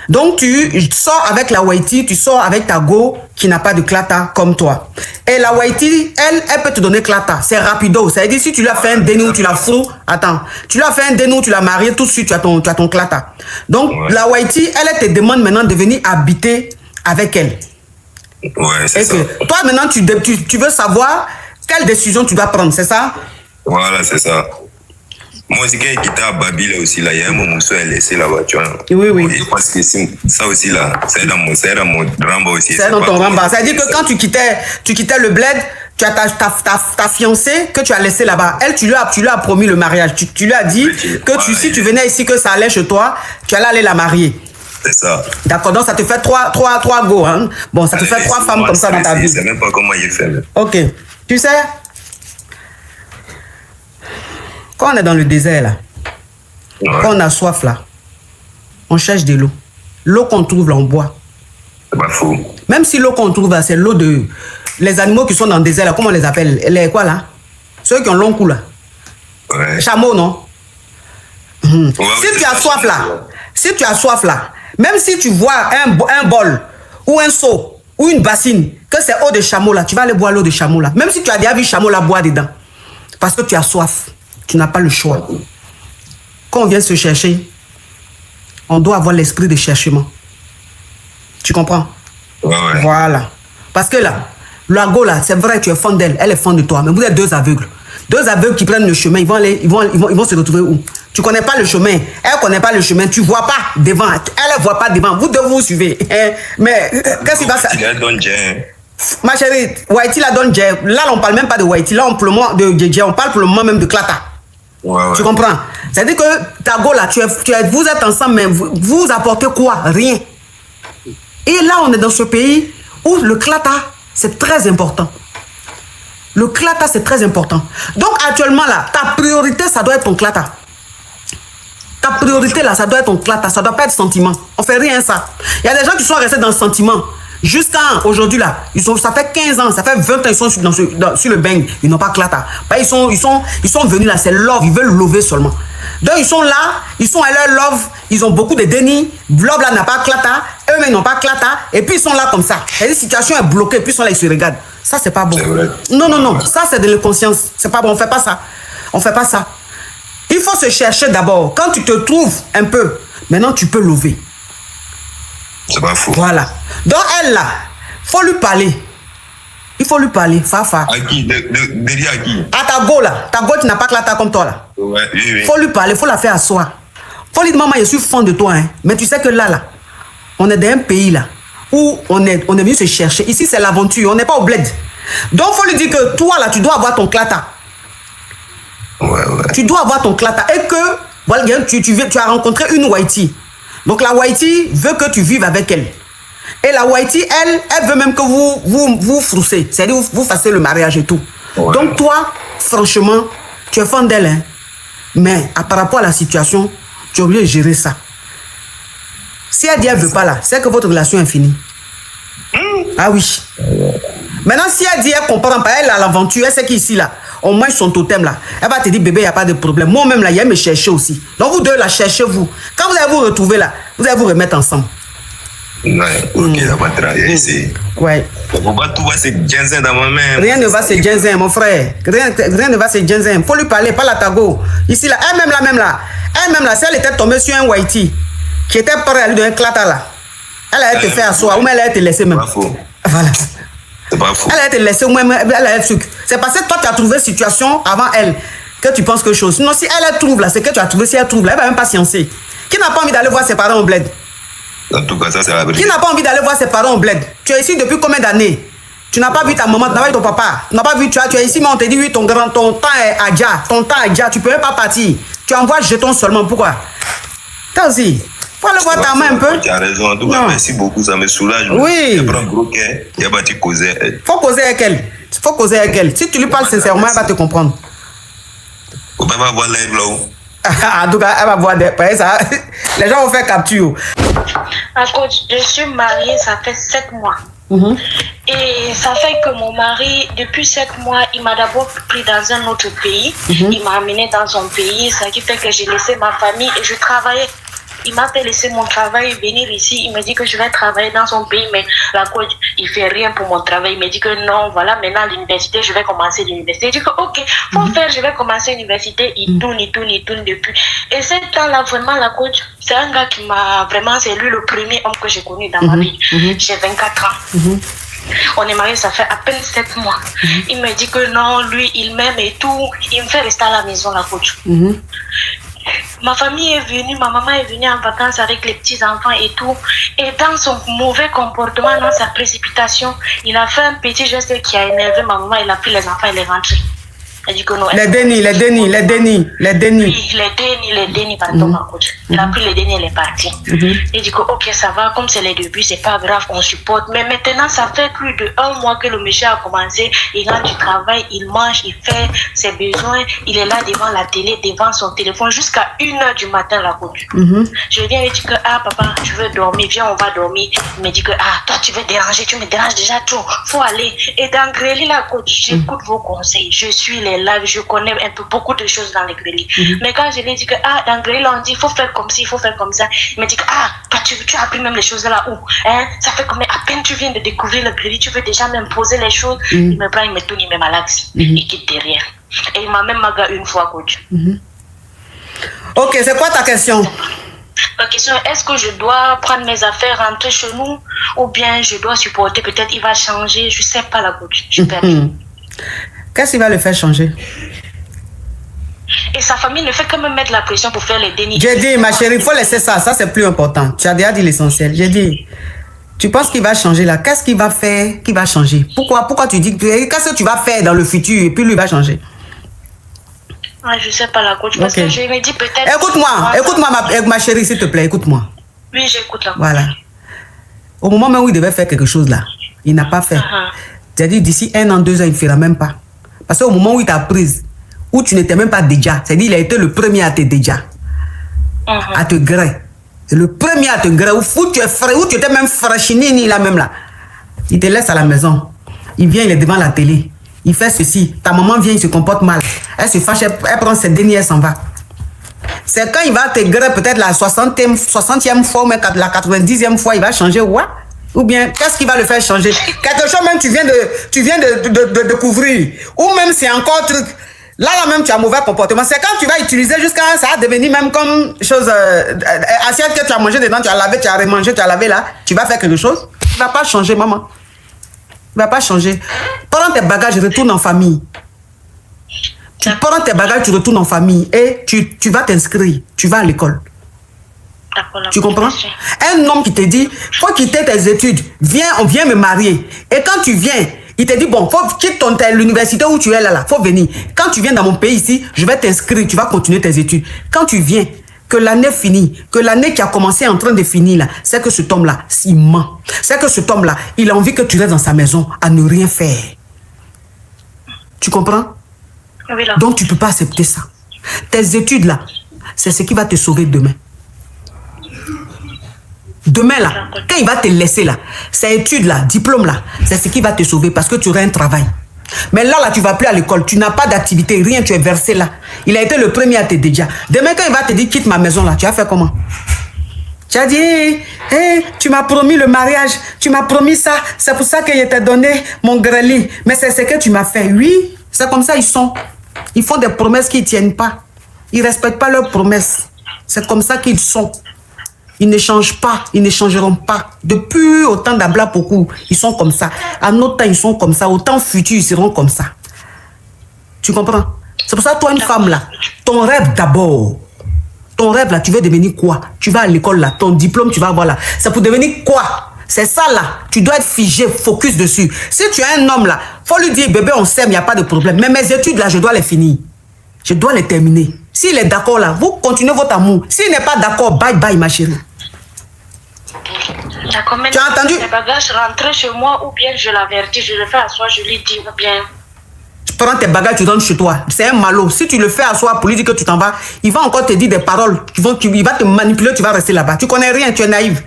Donc tu sors avec la Whitey, tu sors avec ta go qui n'a pas de clata comme toi. Et la Whitey, elle peut te donner clata. C'est rapido. Ça veut dire si tu lui as fait un dénou, tu l'as fou. Attends, tu lui as fait un dénou, tu l'as marié, tout de suite tu as ton clata. Donc la Whitey, elle te demande maintenant de venir habiter avec elle. Ouais, c'est ça. Toi maintenant tu veux savoir quelle décision tu dois prendre, c'est ça? Voilà, c'est ça. Moi aussi, quand il quittait à Babi, là aussi, là, il y a un moment où elle a laissé la voiture. Oui. Et parce que ça aussi, là, c'est dans mon ramba aussi. C'est dans ton ramba. Ça veut dire que quand tu quittais le bled, tu as ta fiancée que tu as laissée là-bas. Elle, tu lui as promis le mariage. Tu lui as dit que si tu venais ici, que ça allait chez toi, tu allais aller la marier. C'est ça. D'accord, donc ça te fait trois go. Hein? Bon, ça te fait 3 femmes comme ça dans ta vie. Je ne sais même pas comment il fait. Ok. Tu sais, quand on est dans le désert, là, quand on a soif, là, on cherche de l'eau. L'eau qu'on trouve, là, on boit. C'est pas faux. Même si l'eau qu'on trouve, là, c'est l'eau de... Les animaux qui sont dans le désert, là, comment on les appelle? Les quoi, là? Ceux qui ont long cou, là. Ouais. Chameaux, non? Si tu as soif, là, même si tu vois un bol ou un seau ou une bassine, que c'est eau de chameau, là, tu vas aller boire l'eau de chameau, là. Même si tu as déjà vu chameau, là, boire dedans. Parce que tu as soif. Tu n'as pas le choix. Quand on vient se chercher, on doit avoir l'esprit de cherchement. Tu comprends? Ouais. Voilà. Parce que là, la go là, c'est vrai, tu es fan d'elle, elle est fan de toi, mais vous êtes deux aveugles. Deux aveugles qui prennent le chemin, ils vont se retrouver où? Tu connais pas le chemin, elle connaît pas le chemin, tu vois pas devant, elle ne voit pas devant, vous deux vous suivez. Mais qu'est-ce qui va se passer? Ma chérie, Whitey la donne Dje. Là, on parle même pas de Whitey, là, on parle de Dje, on parle pour le moment même de Clata. Ouais. Tu comprends? C'est-à-dire que ta go là, vous êtes ensemble, mais vous apportez quoi? Rien. Et là, on est dans ce pays où le Clata, c'est très important. Le Clata, c'est très important. Donc, actuellement, là, ta priorité, ça doit être ton Clata. Ta priorité, là, ça doit être ton Clata. Ça doit pas être sentiment. On fait rien, ça. Il y a des gens qui sont restés dans le sentiment. Jusqu'à aujourd'hui, là, ça fait 15 ans, ça fait 20 ans, ils sont sur le bang. Ils n'ont pas Clata. Ils sont venus là, c'est love. Ils veulent lover seulement. Donc, ils sont là, ils sont à leur love. Ils ont beaucoup de déni. Love, là, n'a pas Clata. Eux-mêmes, ils n'ont pas Clata. Et puis, ils sont là comme ça. Et la situation est bloquée. Et puis, ils sont là, ils se regardent. Ça, c'est pas bon. Non. Ça, c'est de l'inconscience. C'est pas bon. On fait pas ça. On fait pas ça. Il faut se chercher d'abord. Quand tu te trouves un peu, maintenant, tu peux lover. C'est pas faux. Voilà. Donc, elle, là, faut lui parler. Il faut lui parler, Fafa. À qui? Derrière à qui? À ta go, là. Ta go, tu n'as pas Clata comme toi, là. Ouais, oui. Faut lui parler, faut la faire asseoir. Faut lui dire, maman, je suis fan de toi, hein. Mais tu sais que là, on est dans un pays, là, où on est venu se chercher. Ici, c'est l'aventure. On n'est pas au bled. Donc, faut lui dire que toi, là, tu dois avoir ton Clata. Ouais. Tu dois avoir ton Clata. Et que, voilà, tu as rencontré une Whitey. Donc la Whitey veut que tu vives avec elle. Et la Whitey, elle veut même que vous froussez. C'est-à-dire vous fassiez le mariage et tout. Ouais. Donc toi, franchement, tu es fan d'elle. Hein? Mais par rapport à la situation, tu as oublié de gérer ça. Si elle dit elle ne veut pas là, c'est que votre relation est finie. Ah oui. Maintenant, si elle dit elle comprend pas, elle a l'aventure, elle sait qu'ici là, au moins son totem là. Elle va te dire, bébé, il n'y a pas de problème. Moi-même là, il y a me chercher aussi. Donc vous deux là, cherchez-vous. Quand vous allez vous retrouver là, vous allez vous remettre ensemble. Ouais, ok, ça va travailler ici. Ouais. Pourquoi tout va se ginseng dans ma main? Rien ne va se ginseng, mon frère. Rien ne va se ginseng. Faut lui parler, pas la tago. Ici là, elle-même là, si elle était tombée sur un Whitey qui était prêt à lui donner un clata là, elle allait te faire asseoir ou même elle allait te laisser même. C'est pas faux. Voilà. C'est pas faux. Elle allait te laisser ou même elle allait truc. C'est parce que toi tu as trouvé situation avant elle que tu penses que chose. Sinon si elle trouve là, c'est que tu as trouvé, si elle trouve là, elle va même pas sciencer. Qui n'a pas envie d'aller voir ses parents au bled? En tout cas, ça c'est la vérité. Qui n'a pas envie d'aller voir ses parents au bled? Tu es ici depuis combien d'années? Tu n'as pas vu ta maman, tu n'as pas vu ton papa, tu n'as pas vu, tu es ici, mais on te dit oui, ton temps est à Dja, tu peux même pas partir. Tu envoies jeton seulement, pourquoi? Toi aussi, faut aller voir ta main un peu. Tu as raison, en tout cas, merci beaucoup, ça me soulage. Oui. Je prends un gros cœur, il va te causer. Faut causer avec elle. Faut causer avec elle. Si tu lui parles sincèrement, elle va te comprendre. On va voir live là-haut. En tout cas, elle va voir des ça. Les gens vont faire capture. Coach, je suis mariée, ça fait 7 mois. Et ça fait que mon mari, depuis 7 mois, il m'a d'abord pris dans un autre pays. Il m'a amené dans son pays, ça qui fait que j'ai laissé ma famille et je travaillais. Il m'a fait laisser mon travail, venir ici. Il me dit que je vais travailler dans son pays, mais la coach, il fait rien pour mon travail. Il me dit que non, voilà, maintenant l'université, je vais commencer l'université. Je dis que ok, faut faire, je vais commencer l'université. Il tourne depuis. Et ce temps-là, vraiment, la coach, c'est un gars qui m'a vraiment, c'est lui le premier homme que j'ai connu dans ma vie. J'ai 24 ans. On est mariés, ça fait à peine 7 mois. Il me dit que non, lui, il m'aime et tout. Il me fait rester à la maison, la coach. Ma famille est venue, ma maman est venue en vacances avec les petits-enfants et tout. Et dans son mauvais comportement, dans sa précipitation, il a fait un petit geste qui a énervé ma maman. Il a pris les enfants et les rentré. Elle dit que non. Les dénis. Oui, les dénis, pardon, ma coach. Il a pris les dénis et il est parti. Il dit que ok, ça va, comme c'est les débuts, c'est pas grave, on supporte. Mais maintenant, ça fait plus de 1 mois que le monsieur a commencé. Il rentre du travail, il mange, il fait ses besoins. Il est là devant la télé, devant son téléphone, jusqu'à 1h du matin, la coach. Je viens lui dire que, ah, papa, je veux dormir, viens, on va dormir. Il me dit que, ah, toi, tu veux déranger, tu me déranges déjà trop, faut aller. Et dans Grélie, la coach, j'écoute vos conseils, je suis les lives, je connais un peu beaucoup de choses dans les Grélie. Mais quand je lui ai dit que, ah, dans Grélie, on dit, il faut faire comme ci, il faut faire comme ça. Il me dit que, ah, toi, tu as appris même les choses là où, hein, ça fait combien, à peine tu viens de découvrir le Grélie, tu veux déjà m'imposer les choses. Il me prend, il me tourne, il me malaxe, il quitte derrière. Et il m'a même magané une fois, coach. Ok, c'est quoi ta question? Ma question est, est-ce que je dois prendre mes affaires, rentrer chez nous, ou bien je dois supporter, peut-être il va changer, je sais pas, la coach, je suis perdue. Qu'est-ce qui va le faire changer? Et sa famille ne fait que me mettre la pression pour faire les dénis. J'ai dit, ma chérie, il faut laisser ça c'est plus important. Tu as déjà dit l'essentiel. J'ai dit, tu penses qu'il va changer là? Qu'est-ce qu'il va faire qui va changer? Pourquoi tu dis, qu'est-ce que tu vas faire dans le futur et puis lui va changer? Ah, je sais pas, la coach, parce que je me dis peut-être... Écoute-moi, ma chérie, s'il te plaît, écoute-moi. Oui, j'écoute la coach. Voilà. Au moment même où il devait faire quelque chose là, il n'a pas fait. C'est-à-dire d'ici 1 an, 2 ans, il ne fera même pas. Parce qu'au moment où il t'a prise, où tu n'étais même pas déjà, c'est-à-dire il a été le premier à te déjà, à te gré. C'est le premier à te gré, où tu es frais, où tu étais même fraîchini là même là. Il te laisse à la maison. Il vient, il est devant la télé. Il fait ceci. Ta maman vient, il se comporte mal. Elle se fâche, elle prend ses deniers, elle s'en va. C'est quand il va te gré peut-être la 60e fois ou même la 90e fois, il va changer, ouais. Ou bien, qu'est-ce qui va le faire changer? Quelque chose même tu viens de découvrir. Ou même c'est encore truc. Là même, tu as mauvais comportement. C'est quand tu vas utiliser jusqu'à ça va devenir même comme chose assiette que tu as mangé dedans, tu as lavé, tu as remangé, tu as lavé là. Tu vas faire quelque chose. Tu ne vas pas changer, maman. Tu ne vas pas changer. Prends tes bagages, retourne en famille. Tu prends tes bagages, tu retournes en famille et tu vas t'inscrire. Tu vas à l'école. Tu comprends? Un homme qui te dit, faut quitter tes études, on vient me marier. Et quand tu viens, il te dit, bon, faut quitter l'université où tu es là, faut venir. Quand tu viens dans mon pays ici, je vais t'inscrire, tu vas continuer tes études. Quand tu viens, que l'année finit, que l'année qui a commencé en train de finir là, c'est que cet homme-là, s'il ment. C'est que cet homme-là, il a envie que tu restes dans sa maison à ne rien faire. Tu comprends? Oui, là. Donc tu ne peux pas accepter ça. Tes études là, c'est ce qui va te sauver demain. Demain là, quand il va te laisser là, ces études là, diplôme là, c'est ce qui va te sauver parce que tu auras un travail. Mais là, tu vas plus à l'école. Tu n'as pas d'activité, rien, tu es versé là. Il a été le premier à t'aider déjà. Demain, quand il va te dire quitte ma maison là, tu vas faire comment? Tu as dit, hey, tu m'as promis le mariage, tu m'as promis ça, c'est pour ça que je t'ai donné mon greli. Mais c'est ce que tu m'as fait. Oui, c'est comme ça ils sont. Ils font des promesses qu'ils ne tiennent pas. Ils ne respectent pas leurs promesses. C'est comme ça qu'ils sont. Ils ne changent pas, ils ne changeront pas. Depuis au temps d'Abla Pokou, ils sont comme ça. À notre temps, ils sont comme ça. Au temps futur, ils seront comme ça. Tu comprends? C'est pour ça, toi, une femme là, ton rêve d'abord. Ton rêve là, tu veux devenir quoi? Tu vas à l'école là, ton diplôme, tu vas avoir là. C'est pour devenir quoi? C'est ça là. Tu dois être figé, focus dessus. Si tu as un homme là, faut lui dire, bébé, on s'aime, il n'y a pas de problème. Mais mes études là, je dois les finir. Je dois les terminer. S'il est d'accord là, vous continuez votre amour. S'il n'est pas d'accord, bye bye ma chérie. D'accord, mais tu as entendu? Les bagages rentrent chez moi ou bien je l'avertis, je le fais à soi, je lui dis ou bien... Tu prends tes bagages, tu rentres chez toi. C'est un malot. Si tu le fais à soi pour lui dire que tu t'en vas, il va encore te dire des paroles. Il va te manipuler, tu vas rester là-bas. Tu connais rien, tu es naïve.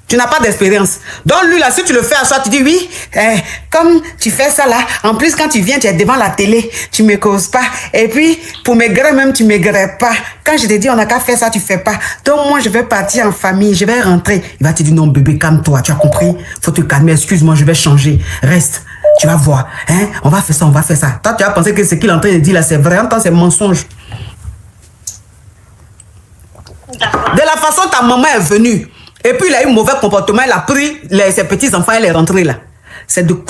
Tu n'as pas d'expérience. Donc lui là, si tu le fais à soi, tu dis oui, comme tu fais ça là, en plus quand tu viens, tu es devant la télé, tu me causes pas. Et puis, pour maigrir même, tu maigrais pas. Quand je te dis on n'a qu'à faire ça, tu fais pas. Donc moi, je vais partir en famille, je vais rentrer. Il va te dire non bébé, calme-toi, tu as compris? Faut te calmer, excuse-moi, je vais changer. Reste, tu vas voir. Hein? On va faire ça, on va faire ça. Toi, tu as pensé que ce qu'il est en train de dire là, c'est vrai, en temps c'est mensonge. De la façon ta maman est venue, et puis il a eu un mauvais comportement, il a pris ses petits-enfants, il est rentré là. C'est de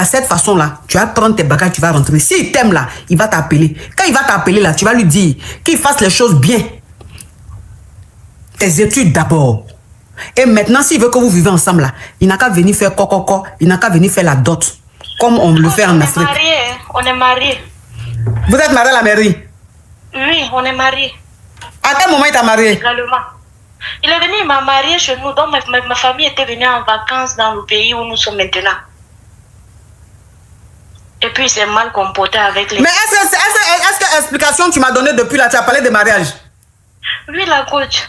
cette façon-là. Tu vas prendre tes bagages, tu vas rentrer. S'il t'aime là, il va t'appeler. Quand il va t'appeler là, tu vas lui dire qu'il fasse les choses bien. Tes études d'abord. Et maintenant, s'il veut que vous vivez ensemble là, il n'a qu'à venir faire coco, il n'a qu'à venir faire la dot. Comme on le fait en Afrique. On est mariés. Vous êtes mariés à la mairie? Oui, on est mariés. À quel moment il t'a marié? Également. Il est venu, il m'a marié chez nous. Donc ma famille était venue en vacances dans le pays où nous sommes maintenant. Et puis il s'est mal comporté avec les... Mais est-ce que l'explication tu m'as donnée depuis là, tu as parlé de mariage? Oui, la coach.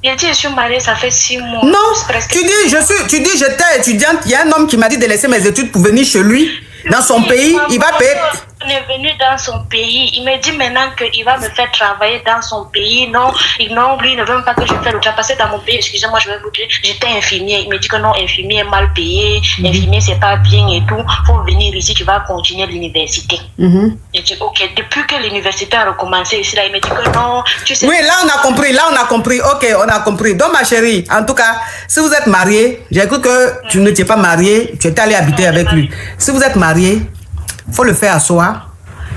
Il a dit je suis mariée, ça fait 6 mois. Non, tu dis j'étais étudiante, il y a un homme qui m'a dit de laisser mes études pour venir chez lui, dans son pays, il va payer... On est venu dans son pays. Il me dit maintenant qu'il va me faire travailler dans son pays. Non, lui, il ne veut même pas que je fasse le travail. Parce que dans mon pays, excusez-moi, je vais vous dire, j'étais infirmier. Il me dit que non, infirmier est mal payé. Infirmier, c'est pas bien et tout. Faut venir ici, tu vas continuer l'université. J'ai dit, ok, depuis que l'université a recommencé ici, là, il me dit que non, tu sais... Oui, là, on a compris. Ok, on a compris. Donc, ma chérie, en tout cas, si vous êtes mariée, j'ai cru que tu ne t'es pas mariée, tu étais allée habiter avec lui. Si vous êtes mariée, il faut le faire à soi.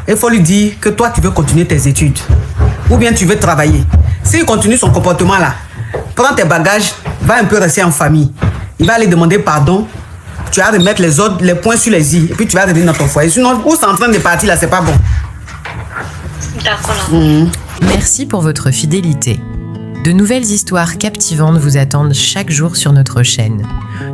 Il faut lui dire que toi, tu veux continuer tes études. Ou bien tu veux travailler. S'il continue son comportement là, prends tes bagages, va un peu rester en famille. Il va aller demander pardon. Tu vas remettre les points sur les i. Et puis tu vas revenir dans ton foyer. Sinon, où c'est en train de partir là, c'est pas bon. D'accord. Merci pour votre fidélité. De nouvelles histoires captivantes vous attendent chaque jour sur notre chaîne.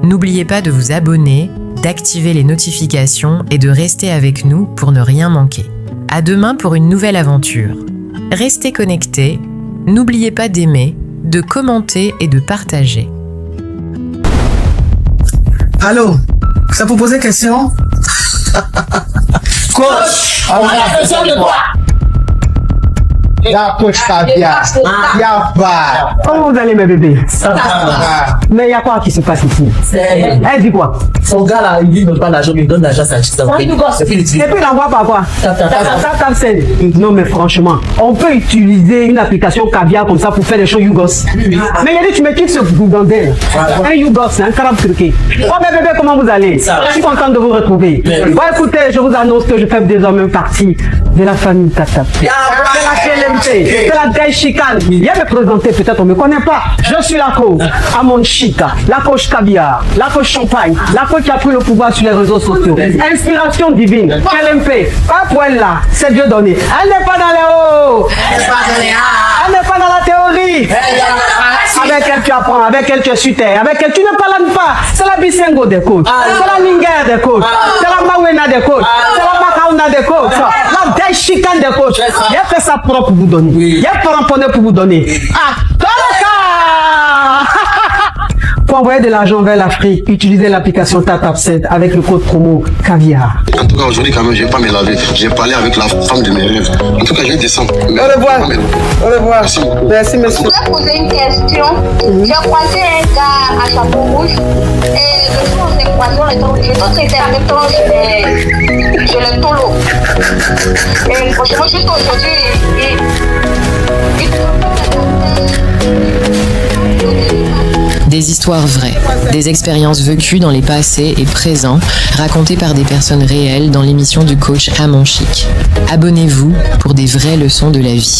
N'oubliez pas de vous abonner, d'activer les notifications et de rester avec nous pour ne rien manquer. À demain pour une nouvelle aventure. Restez connectés, n'oubliez pas d'aimer, de commenter et de partager. Allô, ça pour poser question? Coach, on a besoin de toi. La coach Fabia, y'a pas. Comment vous allez mes bébés? Mais il y a quoi qui se passe ici? Elle dit quoi? Son gars là, il ne donne pas l'argent, il me donne l'argent, ça chute. Et puis il envoie par quoi? Non mais franchement, on peut utiliser une application caviar comme ça pour faire des choses YouGos. Mais il a dit tu me quittes ce gougandel. Un YouGos, c'est un carabe turqué. Oh mes bébés, comment vous allez? Je suis contente de vous retrouver. Bon écoutez, je vous annonce que je fais désormais partie de la famille Tata. C'est la gaille chicane. Viens me présenter, peut-être on ne me connaît pas. Je suis la coach Amon Chica, la coach caviar, la coach champagne, la coach qui a pris le pouvoir sur les réseaux sociaux. Inspiration divine, LMP, pas pour elle là, c'est Dieu donné. Elle n'est pas dans les hauts, elle n'est pas dans la théorie. Avec elle tu apprends, avec elle tu es sur terre, avec elle tu ne parles pas. C'est la Bisengo des coachs, c'est la Linger des coachs, c'est la Mawena des coachs, c'est la Makauna des coachs, la gaille chicane des coachs. Il a fait ça propre pour vous donner. Il y a pas remponné pour vous donner. Ah, Tolaka! Pour envoyer de l'argent vers l'Afrique, utilisez l'application TapTapSend avec le code promo Caviar. En tout cas, aujourd'hui, quand même, je ne vais pas me laver. J'ai parlé avec la femme de mes rêves. En tout cas, je vais descendre. Au revoir. Au revoir. Merci, monsieur. Je voulais poser une question. J'ai croisé un gars à chapeau rouge. Et le jour où on s'est croisé, on était en même temps chez le tolo. Et franchement, juste aujourd'hui, Des histoires vraies, des expériences vécues dans les passés et présents, racontées par des personnes réelles dans l'émission du coach Amon Chic. Abonnez-vous pour des vraies leçons de la vie.